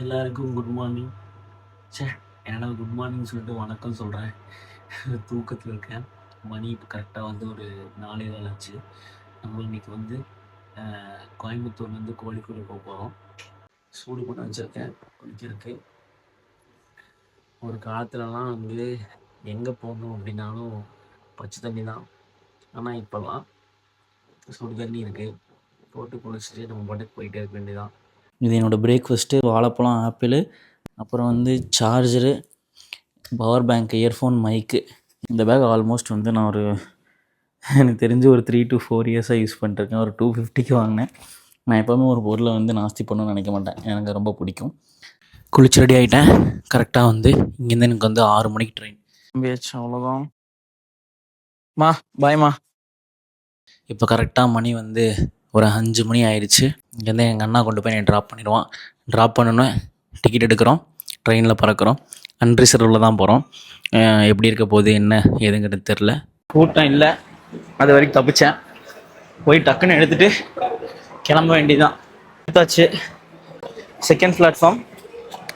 எல்லாருக்கும் good morning. ச்சே! என்னடா குட் மார்னிங் சொல்லிட்டு வணக்கம் சொல்றேன். தூக்கத்துல இருக்கேன். மணி இப்போ கரெக்ட்டா வந்து ஒரு 4:15 ஆச்சு. நம்ம இன்னைக்கு வந்து அ கோயம்புத்தூர்லேருந்து கோழிக்கூடு போறோம். சூடு பண்ணி வச்சிருக்கேன் குளிக்கிறதுக்கு. ஒரு காலத்துலலாம் வந்து எங்க போகணும் அப்படின்னாலும் பச்சை தண்ணி தான். ஆனா இப்பலாம் சுடு தண்ணி இருக்கு. போட்டு குளிச்சுட்டு நம்ம பாட்டுக்கு போயிட்டே இருக்க வேண்டியதுதான். இது என்னோட பிரேக்ஃபாஸ்ட்டு. வாழைப்பழம், ஆப்பிளு, அப்புறம் வந்து சார்ஜரு, பவர் பேங்க், இயர்ஃபோன், மைக்கு. இந்த பேக் ஆல்மோஸ்ட் வந்து நான் எனக்கு தெரிஞ்சு ஒரு 3 to 4 இயர்ஸாக யூஸ் பண்ணிட்டுருக்கேன். ஒரு 250க்கு வாங்கினேன். நான் எப்போவுமே ஒரு பொருளை வந்து நாஸ்தி பண்ணணும்னு நினைக்க மாட்டேன். எனக்கு ரொம்ப பிடிக்கும். குளிச்சு ரெடி ஆகிட்டேன். கரெக்டாக வந்து இங்கேருந்து எனக்கு வந்து 6 மணிக்கு ட்ரெயின். பேச்சு அவ்வளோதான். பாய்மா. இப்போ கரெக்டாக மணி வந்து ஒரு 5 மணி ஆயிடுச்சு. இங்கேருந்து எங்கள் அண்ணா கொண்டு போய் என்னை ட்ராப் பண்ணிடுவான். ட்ராப் பண்ணோன்னே டிக்கெட் எடுக்கிறோம், ட்ரெயினில் பறக்கிறோம். அன்ரிசர்வில் தான் போகிறோம். எப்படி இருக்க போகுது என்ன ஏதுங்கிறது தெரில. கூட்டம் இல்லை, அது வரைக்கும் தப்பிச்சேன். போய் டக்குன்னு எடுத்துகிட்டு கிளம்ப வேண்டியதுதான். எடுத்தாச்சு. Second platform.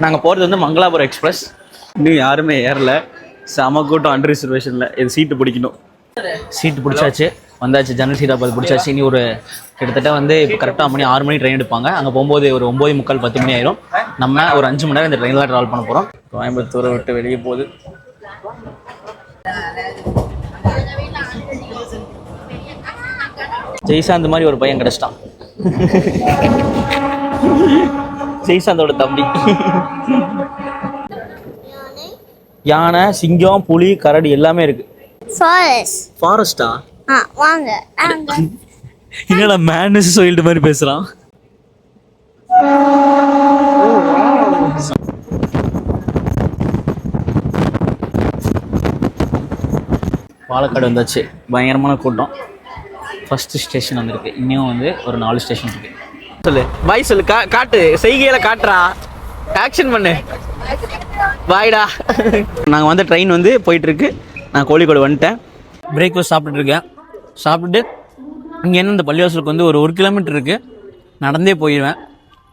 நாங்கள் போகிறது வந்து மங்களாபுரம் எக்ஸ்பிரஸ். இன்னும் யாருமே ஏறல. செம கூட்டம் அன்ரிசர்வேஷனில். இது சீட்டு பிடிக்கணும். சீட்டு பிடிச்சாச்சு, வந்தாச்சு. ஜன்னல் சீட்டாக பார்த்து பிடிச்சாச்சு. இனி ஒரு கிட்டத்தட்ட வந்து இப்போ கரெக்டாக 6 மணி ட்ரெயின் எடுப்பாங்க. அங்கே போகும்போது ஒரு 9:45 10 மணி ஆயிரும். நம்ம ஒரு 5 மணி நேரம் இந்த ட்ரெயினில் ட்ராவல் பண்ண போகிறோம். கோயம்புத்தூரை விட்டு வெளியே போகுது. ஜெய்சாந்த் மாதிரி ஒரு பையன் கிடைச்சிட்டான். ஜெய்சாந்தோட தம்பி. யானை, சிங்கம், புலி, கரடி எல்லாமே இருக்கு. ஃபாரஸ்டா? வாங்க. என்னடா மேனஸ் சொல்லிட்டு மாதிரி பேசுறான். பாலக்காடு வந்தாச்சு. பயங்கரமான கூட்டம். ஃபர்ஸ்ட் ஸ்டேஷன் வந்திருக்கு. இன்னும் வந்து ஒரு 4 ஸ்டேஷன் இருக்கு. சொல்லு பாய் சொல்லு. காட்டு செய்கையில காட்டுறா. ஆக்ஷன் பண்ணு. பாய்டா. நாங்கள் வந்து ட்ரெயின் வந்து போயிட்டுருக்கு. நான் கோழிக்கோடு வந்துட்டேன். பிரேக்ஃபாஸ்ட் சாப்பிட்டுட்டு இருக்கேன். சாப்பிட்டுட்டு இங்கேருந்து இந்த பள்ளிவாசலுக்கு வந்து ஒரு 1 கிலோமீட்டர் இருக்குது. நடந்தே போயிடுவேன்.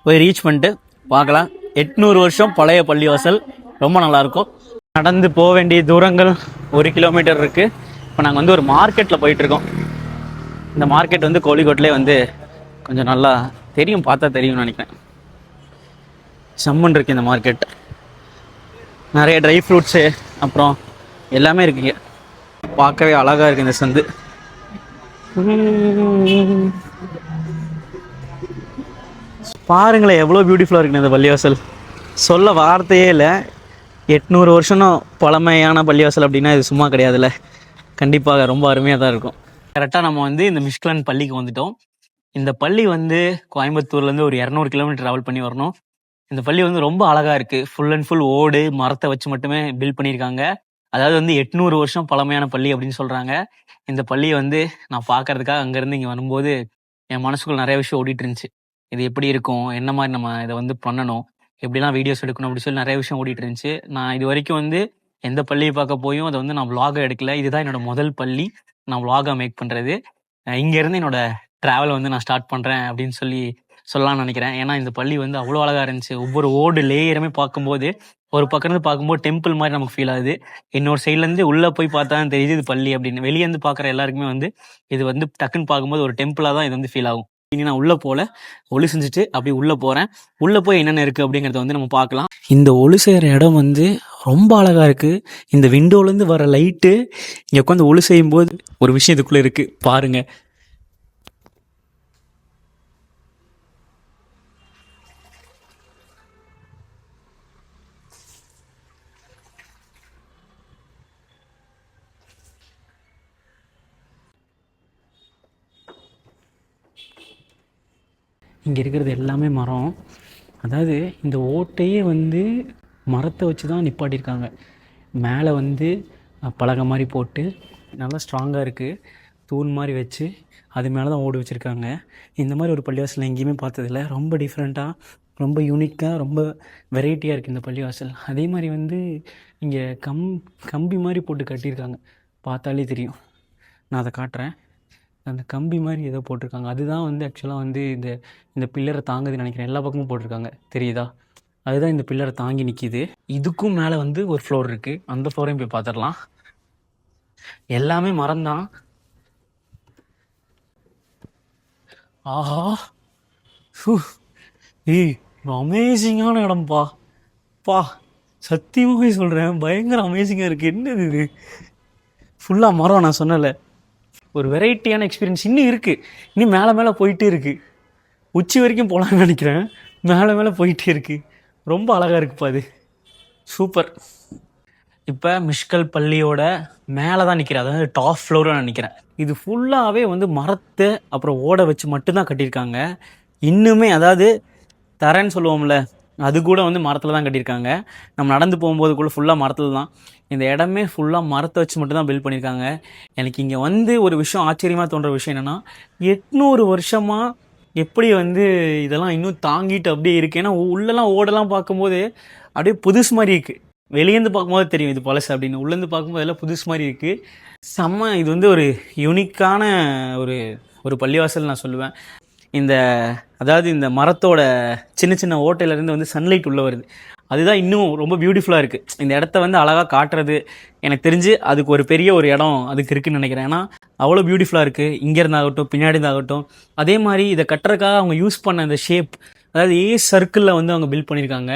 போய் ரீச் பண்ணிட்டு பார்க்கலாம். 800 வருஷம் பழைய பள்ளிவாசல். ரொம்ப நல்லாயிருக்கும். நடந்து போக வேண்டிய தூரங்கள் 1 கிலோமீட்டர் இருக்குது. இப்போ நாங்கள் வந்து ஒரு மார்க்கெட்டில் போயிட்டுருக்கோம். இந்த மார்க்கெட் வந்து கோழிக்கோட்டிலே வந்து கொஞ்சம் நல்லா தெரியும், பார்த்தா தெரியும்னு நினைக்கிறேன். செம்மன் இருக்குது இந்த மார்க்கெட். நிறைய ட்ரை ஃப்ரூட்ஸு அப்புறம் எல்லாமே இருக்குங்க. பார்க்கவே அழகாக இருக்குது இந்த சந்து. பாருங்களேன் எவ்வளோ பியூட்டிஃபுல்லாக இருக்குங்க இந்த பள்ளிவாசல். சொல்ல வார்த்தையே இல்லை. 800 வருஷம் பழமையான பள்ளிவாசல் அப்படின்னா இது சும்மா கிடையாதுல்ல. கண்டிப்பாக ரொம்ப அருமையாக தான் இருக்கும். கரெக்டாக நம்ம வந்து இந்த மிஷ்கலன் பள்ளிக்கு வந்துட்டோம். இந்த பள்ளி வந்து கோயம்புத்தூர்லேருந்து ஒரு 200 கிலோமீட்டர் ட்ராவல் பண்ணி வரணும். இந்த பள்ளி வந்து ரொம்ப அழகாக இருக்குது. ஃபுல் அண்ட் ஃபுல் ஓடு மரத்தை வச்சு மட்டுமே பில்ட் பண்ணியிருக்காங்க. அதாவது வந்து 800 வருஷம் பழமையான பள்ளி அப்படின்னு சொல்கிறாங்க. இந்த பள்ளியை வந்து நான் பார்க்கறதுக்காக அங்கேருந்து இங்கே வரும்போது என் மனசுக்குள்ள நிறைய விஷயம் ஓடிட்டு இருந்துச்சு. இது எப்படி இருக்கும், என்ன மாதிரி நம்ம இதை வந்து பண்ணணும், எப்படிலாம் வீடியோஸ் எடுக்கணும் அப்படி சொல்லி நிறைய விஷயம் ஓடிட்டு இருந்துச்சு. நான் இது வரைக்கும் வந்து எந்த பள்ளியை பார்க்க போயும் அதை வந்து நான் vlog எடுக்கல. இதுதான் என்னோட முதல் பள்ளி நான் vlog மேக் பண்ணுறது. இங்கேருந்து என்னோட ட்ராவலை வந்து நான் ஸ்டார்ட் பண்ணுறேன் அப்படின்னு சொல்லலாம்னு நினைக்கிறேன். ஏன்னா இந்த பள்ளி வந்து அவ்வளோ அழகாக இருந்துச்சு. ஒவ்வொரு ஓடு லேயருமே பார்க்கும்போது ஒரு பக்கம் இருந்து பார்க்கும்போது டெம்பிள் மாதிரி நமக்கு ஃபீல் ஆகுது. இன்னொரு சைட்லேருந்து உள்ளே போய் பார்த்தா தான் தெரியுது இது பள்ளி அப்படின்னு. வெளியேருந்து பார்க்குற எல்லாருக்குமே வந்து இது வந்து டக்குன்னு பார்க்கும்போது ஒரு டெம்பிளாக தான் இது வந்து ஃபீல் ஆகும். இனி நான் உள்ளே போல ஒளி செஞ்சுட்டு அப்படி உள்ளே போகிறேன். உள்ளே போய் என்னென்ன இருக்குது அப்படிங்கிறத வந்து நம்ம பார்க்கலாம். இந்த ஒளி செய்கிற இடம் வந்து ரொம்ப அழகாக இருக்குது. இந்த விண்டோலேருந்து வர லைட்டு இங்கே உட்காந்து ஒளி செய்யும்போது ஒரு விஷயம் இதுக்குள்ளே இருக்குது பாருங்கள். இங்கே இருக்கிறது எல்லாமே மரம். அதாவது இந்த ஓட்டையே வந்து மரத்தை வச்சு தான் நிப்பாட்டியிருக்காங்க. மேலே வந்து பலகை மாதிரி போட்டு நல்லா ஸ்ட்ராங்காக இருக்குது. தூண் மாதிரி வச்சு அது மேலே தான் ஓடு வச்சுருக்காங்க. இந்த மாதிரி ஒரு பள்ளிவாசல் எங்கேயுமே பார்த்ததில்ல. ரொம்ப டிஃப்ரெண்ட்டாக, ரொம்ப யூனிக்காக, ரொம்ப வெரைட்டியாக இருக்குது இந்த பள்ளிவாசல். அதே மாதிரி வந்து இங்கே கம்பி மாதிரி போட்டு கட்டியிருக்காங்க. பார்த்தாலே தெரியும். நான் அதை காட்டுறேன். அந்த கம்பி மாதிரி ஏதோ போட்டிருக்காங்க. அதுதான் வந்து ஆக்சுவலாக வந்து இந்த பில்லரை தாங்குதுன்னு நினைக்கிறேன். எல்லா பக்கமும் போட்டிருக்காங்க, தெரியுதா? அதுதான் இந்த பில்லரை தாங்கி நிற்கிது. இதுக்கும் மேலே வந்து ஒரு ஃப்ளோர் இருக்குது, அந்த ஃப்ளோரையும் போய் பார்த்துடலாம். எல்லாமே மரம்தான். ஆஹா, ஏய் அமேசிங்கான இடம்ப்பா. பா சத்தியமாகவே சொல்கிறேன், பயங்கர அமேசிங்காக இருக்குது. என்னது இது, ஃபுல்லாக மரம். நான் சொன்னல, ஒரு வெரைட்டியான எக்ஸ்பீரியன்ஸ் இன்னும் இருக்குது. இன்னும் மேலே மேலே போயிட்டே இருக்குது. உச்சி வரைக்கும் போகலான்னு நினைக்கிறேன். மேலே மேலே போயிட்டே இருக்குது. ரொம்ப அழகாக இருக்குப்பா அது, சூப்பர். இப்போ மிஷ்கல் பள்ளியோட மேலே தான் நிற்கிறேன், அதாவது டாப் ஃப்ளோரில் நான் நிற்கிறேன். இது ஃபுல்லாகவே வந்து மரத்தை அப்புறம் ஓட வச்சு மட்டும்தான் கட்டியிருக்காங்க. இன்னுமே அதாவது தரேன்னு சொல்லுவோம்ல, அது கூட வந்து மரத்தில் தான் கட்டியிருக்காங்க. நம்ம நடந்து போகும்போது கூட ஃபுல்லாக மரத்தில் தான். இந்த இடமே ஃபுல்லாக மரத்தை வச்சு மட்டும் தான் பில்ட் பண்ணியிருக்காங்க. எனக்கு இங்கே வந்து ஒரு விஷயம் ஆச்சரியமாக தோன்ற விஷயம் என்னென்னா, 800 வருஷமாக எப்படி வந்து இதெல்லாம் இன்னும் தாங்கிட்டு அப்படியே இருக்குது. ஏன்னா உள்ளெல்லாம் ஓடெல்லாம் பார்க்கும்போது அப்படியே புதுசு மாதிரி இருக்குது. வெளியேந்து பார்க்கும்போது தெரியும் இது பழசு அப்படின்னு, உள்ளேருந்து பார்க்கும்போது எல்லாம் புதுசு மாதிரி இருக்குது. செம்ம. இது வந்து ஒரு யூனிக்கான ஒரு ஒரு பள்ளிவாசல் நான் சொல்லுவேன். அதாவது இந்த மரத்தோட சின்ன சின்ன ஓட்டையிலேருந்து வந்து சன்லைட் உள்ளே வருது. அதுதான் இன்னும் ரொம்ப பியூட்டிஃபுல்லாக இருக்குது. இந்த இடத்த வந்து அழகாக காட்டுறது எனக்கு தெரிஞ்சு அதுக்கு ஒரு பெரிய ஒரு இடம் அதுக்கு இருக்குதுன்னு நினைக்கிறேன். ஏன்னா அவ்வளோ பியூட்டிஃபுல்லாக இருக்குது, இங்கேருந்தாகட்டும் பின்னாடி இருந்தாகட்டும். அதே மாதிரி இதை கட்டுறதுக்காக அவங்க யூஸ் பண்ண அந்த ஷேப், அதாவது சர்க்கிளில் வந்து அவங்க பில்ட் பண்ணியிருக்காங்க.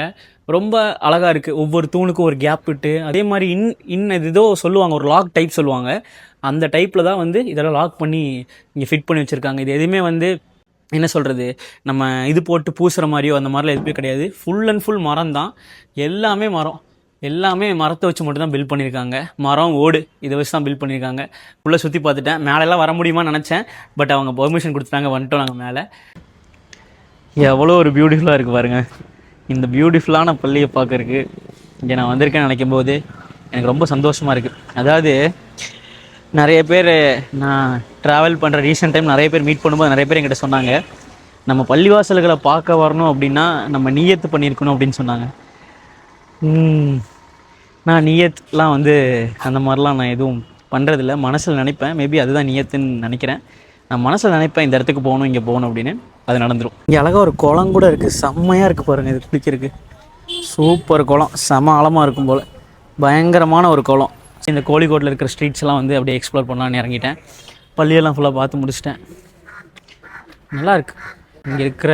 ரொம்ப அழகாக இருக்குது. ஒவ்வொரு தூணுக்கும் ஒரு கேப் விட்டு, அதே மாதிரி இது ஏதோ சொல்லுவாங்க, ஒரு லாக் டைப் சொல்லுவாங்க. அந்த டைப்பில் தான் வந்து இதெல்லாம் லாக் பண்ணி இங்கே ஃபிட் பண்ணி வச்சுருக்காங்க. இது எதுவுமே வந்து என்ன சொல்கிறது, நம்ம இது போட்டு பூசுகிற மாதிரியோ அந்த மாதிரிலாம் எதுவுமே கிடையாது. ஃபுல் அண்ட் ஃபுல் மரம் தான். எல்லாமே மரம், எல்லாமே மரத்தை வச்சு மட்டும் தான் பில்ட் பண்ணியிருக்காங்க. மரம் ஓடு இதை வச்சு தான் பில்ட் பண்ணியிருக்காங்க. ஃபுல்லாக சுற்றி பார்த்துட்டேன். மேலெல்லாம் வர முடியுமான்னு நினச்சேன், பட் அவங்க பெர்மிஷன் கொடுத்துட்டாங்க, வந்துட்டோம் நாங்கள் மேலே. எவ்வளோ ஒரு பியூட்டிஃபுல்லாக இருக்குது பாருங்கள். இந்த பியூட்டிஃபுல்லான பள்ளியை பார்க்கறதுக்கு இங்கே நான் வந்திருக்கேன்னு நினைக்கும் போது எனக்கு ரொம்ப சந்தோஷமாக இருக்குது. அதாவது நிறைய பேர் நான் ட்ராவல் பண்ணுற ரீசெண்ட் டைம் நிறைய பேர் மீட் பண்ணும்போது நிறைய பேர் என்கிட்ட சொன்னாங்க, நம்ம பள்ளிவாசல்களை பார்க்க வரணும் அப்படின்னா நம்ம நியத்து பண்ணியிருக்கணும் அப்படின்னு சொன்னாங்க. நான் நியத்லாம் வந்து அந்த மாதிரிலாம் நான் எதுவும் பண்ணுறதில்ல. மனசில் நினைப்பேன், மேபி அதுதான் நியத்துன்னு நினைக்கிறேன். நான் மனசில் நினைப்பேன் இந்த இடத்துக்கு போகணும், இங்கே போகணும் அப்படின்னு, அது நடந்துடும். இங்கே அழகாக ஒரு குளம் கூட இருக்குது, செம்மையாக இருக்குது பாருங்கள். இது குளிக்கிறதுக்கு சூப்பர் குளம், செம ஆழமாக இருக்கும் போல். பயங்கரமான ஒரு குளம். இந்த கோழிக்கோட்டில் இருக்கிற ஸ்ட்ரீட்ஸ்லாம் வந்து அப்படியே எக்ஸ்ப்ளோர் பண்ணலான்னு இறங்கிட்டேன். பள்ளியெல்லாம் ஃபுல்லாக பார்த்து முடிச்சிட்டேன். நல்லாயிருக்கு. இங்கே இருக்கிற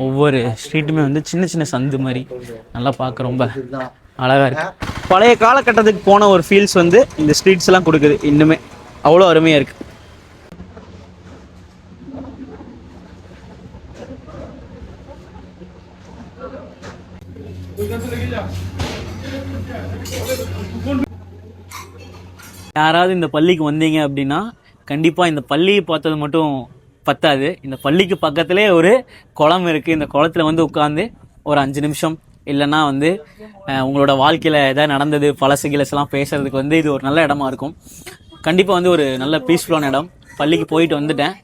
ஒவ்வொரு ஸ்ட்ரீட்டுமே வந்து சின்ன சின்ன சந்து மாதிரி நல்லா பார்க்க ரொம்ப அழகாக இருக்குது. பழைய காலகட்டத்துக்கு போன ஒரு ஃபீல்ஸ் வந்து இந்த ஸ்ட்ரீட்ஸ்லாம் கொடுக்குது. இன்னுமே அவ்வளோ அருமையாக இருக்குது. யாராவது இந்த பள்ளிக்கு வந்தீங்க அப்படின்னா கண்டிப்பாக இந்த பள்ளியை பார்த்தது மட்டும் பத்தாது. இந்த பள்ளிக்கு பக்கத்துலேயே ஒரு குளம் இருக்குது. இந்த குளத்தில் வந்து உட்காந்து ஒரு 5 நிமிஷம் இல்லைன்னா வந்து உங்களோட வாழ்க்கையில் எதாவது நடந்தது பழசு கிளஸ்லாம் பேசுகிறதுக்கு வந்து இது ஒரு நல்ல இடமா இருக்கும். கண்டிப்பாக வந்து ஒரு நல்ல பீஸ்ஃபுல்லான இடம். பள்ளிக்கு போயிட்டு வந்துட்டேன்.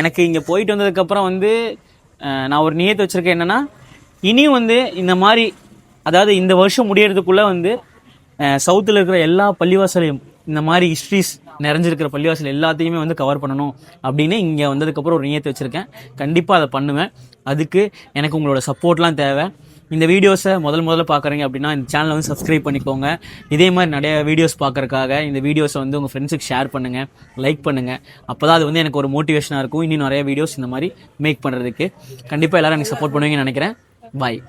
எனக்கு இங்கே போயிட்டு வந்ததுக்கப்புறம் வந்து நான் ஒரு நியத்தை வச்சுருக்கேன். என்னென்னா, இனியும் வந்து இந்த மாதிரி, அதாவது இந்த வருஷம் முடியறதுக்குள்ளே வந்து சவுத்தில் இருக்கிற எல்லா பள்ளிவாசலையும் இந்த மாதிரி ஹிஸ்ட்ரிஸ் நிறைஞ்சிருக்கிற பள்ளிவாசல் எல்லாத்தையுமே வந்து கவர் பண்ணணும் அப்படின்னு இங்கே வந்ததுக்கப்புறம் ஒரு நியத்தை வச்சுருக்கேன். கண்டிப்பாக அதை பண்ணுவேன். அதுக்கு எனக்கு உங்களோட சப்போர்ட்லாம் தேவை. இந்த வீடியோஸை முதல்ல பார்க்குறீங்க அப்படின்னா இந்த சேனலை வந்து சப்ஸ்கிரைப் பண்ணிக்கோங்க. இதே மாதிரி நிறைய வீடியோஸ் பார்க்குறக்காக இந்த வீடியோஸை வந்து உங்கள் ஃப்ரெண்ட்ஸுக்கு ஷேர் பண்ணுங்கள், லைக் பண்ணுங்கள். அப்போ தான் அது வந்து எனக்கு ஒரு மோட்டிவேஷனாக இருக்கும், இன்னும் நிறைய வீடியோஸ் இந்த மாதிரி மேக் பண்ணுறதுக்கு. கண்டிப்பாக எல்லோரும் எனக்கு சப்போர்ட் பண்ணுவீங்கன்னு நினைக்கிறேன். பாய்.